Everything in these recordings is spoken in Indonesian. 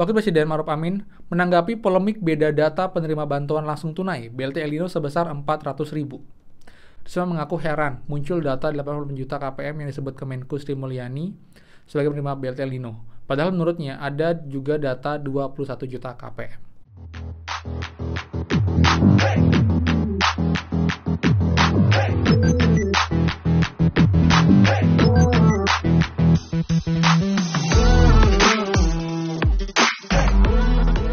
Wakil Presiden Ma'ruf Amin menanggapi polemik beda data penerima bantuan langsung tunai BLT El Nino sebesar 400.000. Risma mengaku heran muncul data 80 juta KPM yang disebut Kemenku Sri Mulyani sebagai penerima BLT El Nino. Padahal menurutnya ada juga data 21 juta KPM.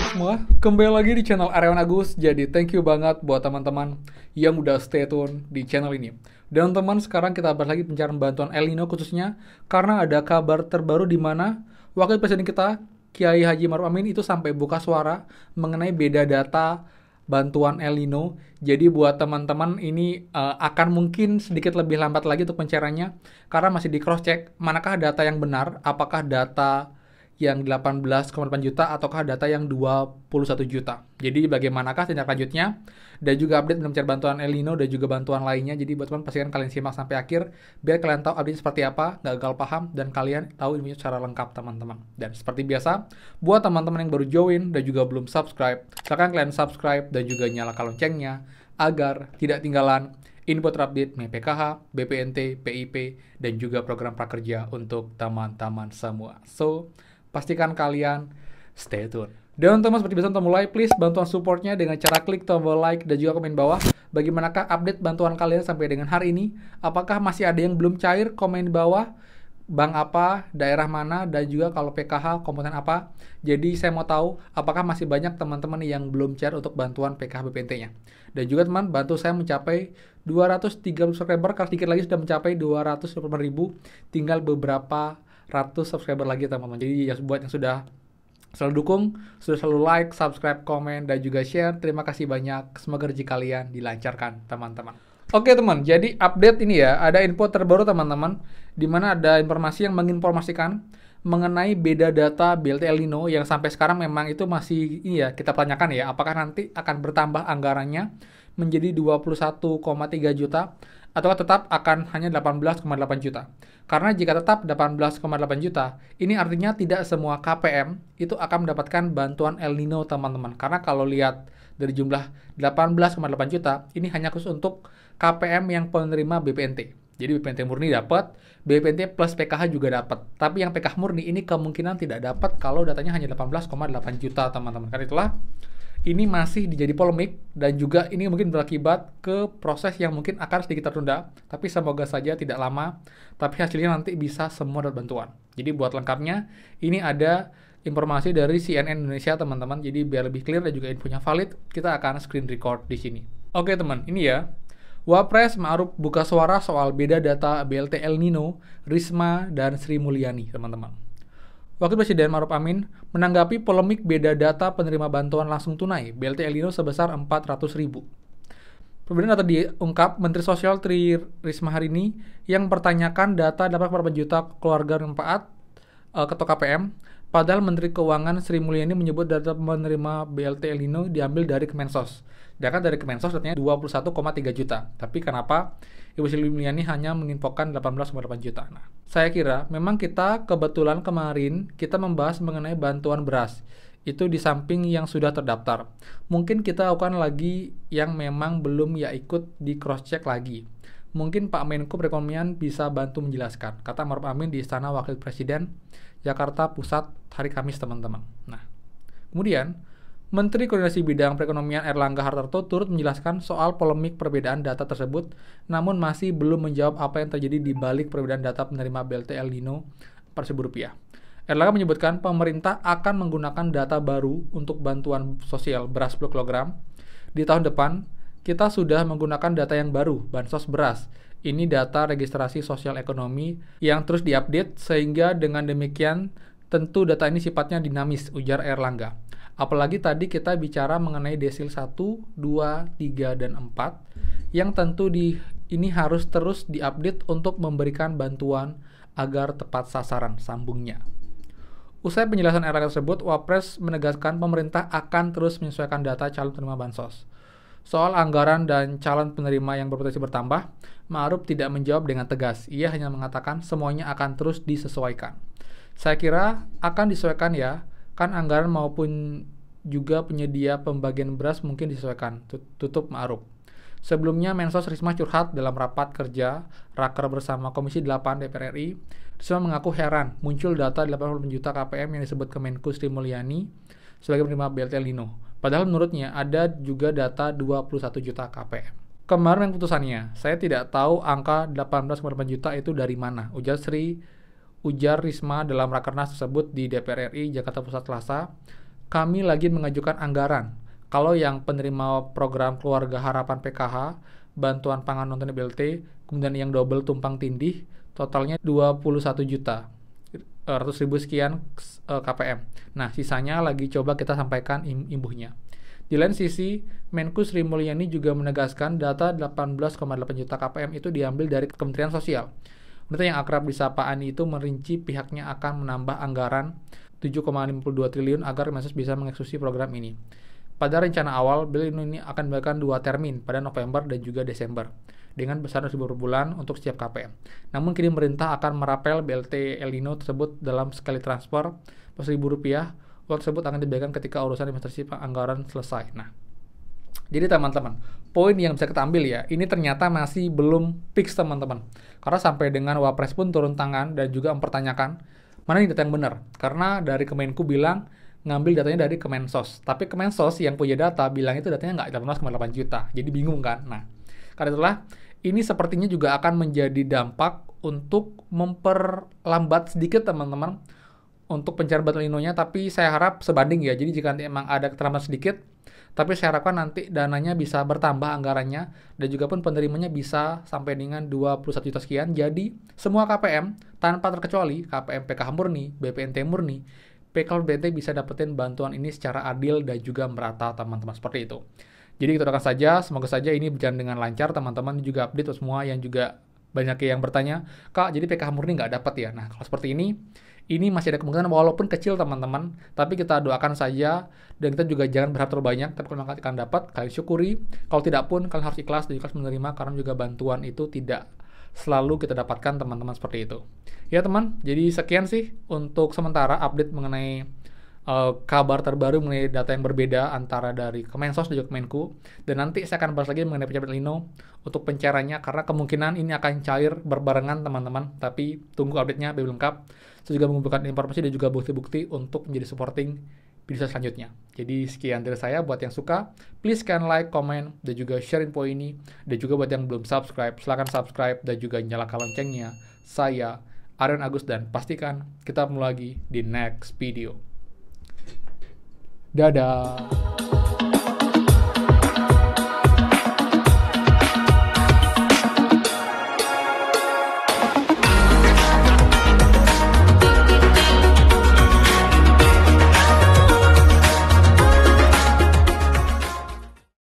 Semua, kembali lagi di channel Aryawan Agus. Jadi thank you banget buat teman-teman yang udah stay tune di channel ini. Dan teman, sekarang kita bahas lagi pencarian bantuan El Nino khususnya karena ada kabar terbaru di mana Wakil Presiden kita Kiai Haji Ma'ruf Amin itu sampai buka suara mengenai beda data bantuan El Nino. Jadi buat teman-teman ini akan mungkin sedikit lebih lambat lagi untuk pencariannya karena masih di cross check manakah data yang benar, apakah data yang 18,8 juta ataukah data yang 21 juta. Jadi bagaimanakah tindak lanjutnya dan juga update mencari bantuan El Nino dan juga bantuan lainnya. Jadi buat teman pastikan kalian simak sampai akhir biar kalian tahu update seperti apa, gak gagal paham dan kalian tahu ilmunya secara lengkap teman-teman. Dan seperti biasa, buat teman-teman yang baru join dan juga belum subscribe, silakan kalian subscribe dan juga nyalakan loncengnya agar tidak tinggalan info terupdate PKH, BPNT, PIP, dan juga program prakerja untuk teman-teman semua. So, pastikan kalian stay tune. Dan teman seperti biasa untuk mulai, please bantuan supportnya dengan cara klik tombol like dan juga komen bawah. Bagaimanakah update bantuan kalian sampai dengan hari ini? Apakah masih ada yang belum cair? Komen di bawah. Bank apa, daerah mana, dan juga kalau PKH komponen apa. Jadi saya mau tahu apakah masih banyak teman-teman yang belum cair untuk bantuan PKH BPNT-nya. Dan juga teman, bantu saya mencapai 230 subscriber, karena sedikit lagi sudah mencapai 250.000. Tinggal beberapa ratus subscriber lagi teman-teman. Jadi ya buat yang sudah selalu dukung, sudah selalu like, subscribe, komen, dan juga share, terima kasih banyak. Semoga rezeki kalian dilancarkan teman-teman. Oke teman, jadi update ini ya, ada info terbaru teman-teman, di mana ada informasi yang menginformasikan mengenai beda data BLT El Nino yang sampai sekarang memang itu masih ini ya, kita tanyakan ya, apakah nanti akan bertambah anggarannya menjadi 21,3 juta atau tetap akan hanya 18,8 juta. Karena jika tetap 18,8 juta, ini artinya tidak semua KPM itu akan mendapatkan bantuan El Nino teman-teman. Karena kalau lihat dari jumlah 18,8 juta, ini hanya khusus untuk KPM yang penerima BPNT. Jadi BPNT murni dapat, BPNT plus PKH juga dapat. Tapi yang PKH murni ini kemungkinan tidak dapat kalau datanya hanya 18,8 juta teman-teman. Karena itulah ini masih jadi polemik dan juga ini mungkin berakibat ke proses yang mungkin akan sedikit tertunda, tapi semoga saja tidak lama, tapi hasilnya nanti bisa semua dapat bantuan. Jadi buat lengkapnya, ini ada informasi dari CNN Indonesia teman-teman, jadi biar lebih clear dan juga infonya valid, kita akan screen record di sini. Oke teman, ini ya, Wapres Ma'ruf buka suara soal beda data BLT El Nino, Risma, dan Sri Mulyani teman-teman. Wakil Presiden Ma'ruf Amin menanggapi polemik beda data penerima bantuan langsung tunai BLT El Nino sebesar 400.000. Perbedaan data diungkap Menteri Sosial Tri Risma hari ini yang mempertanyakan data 8,8 juta keluarga manfaat atau KPM, padahal Menteri Keuangan Sri Mulyani menyebut data penerima BLT El Nino diambil dari Kemensos. Sedangkan dari Kemensos datanya 21,3 juta. Tapi kenapa Ibu Sri Mulyani hanya menginfokan 18,8 juta? Nah, saya kira memang kita kebetulan kemarin kita membahas mengenai bantuan beras. Itu di samping yang sudah terdaftar. Mungkin kita akan lagi yang memang belum ya ikut di cross check lagi. Mungkin Pak Menko Perekonomian bisa bantu menjelaskan. Kata Ma'ruf Amin di Istana Wakil Presiden Jakarta Pusat hari Kamis teman-teman. Nah, kemudian Menteri Koordinasi Bidang Perekonomian Erlangga Hartarto turut menjelaskan soal polemik perbedaan data tersebut, namun masih belum menjawab apa yang terjadi di balik perbedaan data penerima BLT El Nino Rp1.000. Erlangga menyebutkan pemerintah akan menggunakan data baru untuk bantuan sosial beras 10 kg. Di tahun depan, kita sudah menggunakan data yang baru, bansos beras. Ini data registrasi sosial ekonomi yang terus diupdate, sehingga dengan demikian tentu data ini sifatnya dinamis, ujar Erlangga. Apalagi tadi kita bicara mengenai desil 1, 2, 3, dan 4 yang tentu ini harus terus diupdate untuk memberikan bantuan agar tepat sasaran, sambungnya. Usai penjelasan Erlangga tersebut, Wapres menegaskan pemerintah akan terus menyesuaikan data calon penerima bansos. Soal anggaran dan calon penerima yang berpotensi bertambah, Ma'ruf tidak menjawab dengan tegas. Ia hanya mengatakan semuanya akan terus disesuaikan. Saya kira akan disesuaikan ya, kan anggaran maupun juga penyedia pembagian beras mungkin disesuaikan. Tutup ma'ruf. Sebelumnya Mensos Risma curhat dalam rapat kerja Raker bersama Komisi 8 DPR RI. Risma mengaku heran muncul data 80 juta KPM yang disebut Kemenku Sri Mulyani sebagai penerima BLT El Nino. Padahal menurutnya ada juga data 21 juta KPM. Kemarin putusannya, saya tidak tahu angka 18,8 juta itu dari mana, ujar Risma dalam rakernas tersebut di DPR RI Jakarta Pusat Selasa. Kami lagi mengajukan anggaran. Kalau yang penerima program Keluarga Harapan PKH, bantuan pangan non-tunai BLT, kemudian yang double tumpang tindih, totalnya 21 juta. 100.000 sekian KPM. Nah, sisanya lagi coba kita sampaikan imbuhnya. Di lain sisi, Menku Sri Mulyani juga menegaskan data 18,8 juta KPM itu diambil dari Kementerian Sosial. Data yang akrab disapa Ani itu merinci pihaknya akan menambah anggaran 7,52 triliun agar Mensos bisa mengeksekusi program ini. Pada rencana awal, BLT ini akan diberikan 2 termin pada November dan juga Desember dengan besaran Rp1.000 per bulan untuk setiap KPM. Namun kini pemerintah akan merapel BLT El Nino tersebut dalam sekali transfer Rp1.000. Uang tersebut akan diberikan ketika urusan administrasi anggaran selesai. Nah, jadi teman-teman, poin yang bisa kita ambil ya, ini ternyata masih belum fix teman-teman. Karena sampai dengan Wapres pun turun tangan dan juga mempertanyakan mana nih data yang benar. Karena dari Kemenku bilang ngambil datanya dari Kemensos. Tapi Kemensos yang punya data bilang itu datanya nggak 18,8 juta. Jadi bingung kan? Nah, karena itulah ini sepertinya juga akan menjadi dampak untuk memperlambat sedikit teman-teman untuk pencarian bantuan Linonya, tapi saya harap sebanding ya. Jadi jika nanti emang ada keterlambatan sedikit, tapi saya harapkan nanti dananya bisa bertambah anggarannya dan juga pun penerimanya bisa sampai dengan 21 juta sekian. Jadi semua KPM tanpa terkecuali KPM PKH murni, BPNT murni, PKL-BNT bisa dapetin bantuan ini secara adil dan juga merata teman-teman, seperti itu. Jadi kita doakan saja, semoga saja ini berjalan dengan lancar teman-teman. Juga update semua yang juga banyak yang bertanya, Kak, jadi PKH murni nggak dapat ya? Nah, kalau seperti ini masih ada kemungkinan walaupun kecil teman-teman, tapi kita doakan saja dan kita juga jangan berharap terlalu banyak. Tapi kalau akan dapat, kalian syukuri. Kalau tidak pun, kalian harus ikhlas dan ikhlas menerima karena juga bantuan itu tidak selalu kita dapatkan teman-teman, seperti itu. Ya teman, jadi sekian sih untuk sementara update mengenai kabar terbaru mengenai data yang berbeda antara dari Kemensos dan juga Kemenku. Dan nanti saya akan bahas lagi mengenai pejabat El Nino untuk pencairannya karena kemungkinan ini akan cair berbarengan teman-teman. Tapi tunggu update-nya lebih lengkap. Saya juga mengumpulkan informasi dan juga bukti-bukti untuk menjadi supporting video selanjutnya. Jadi sekian dari saya. Buat yang suka, please kan like, comment, dan juga share info ini. Dan juga buat yang belum subscribe, silahkan subscribe dan juga nyalakan loncengnya. Saya Aryan Agus dan pastikan kita ketemu lagi di next video. Dadah!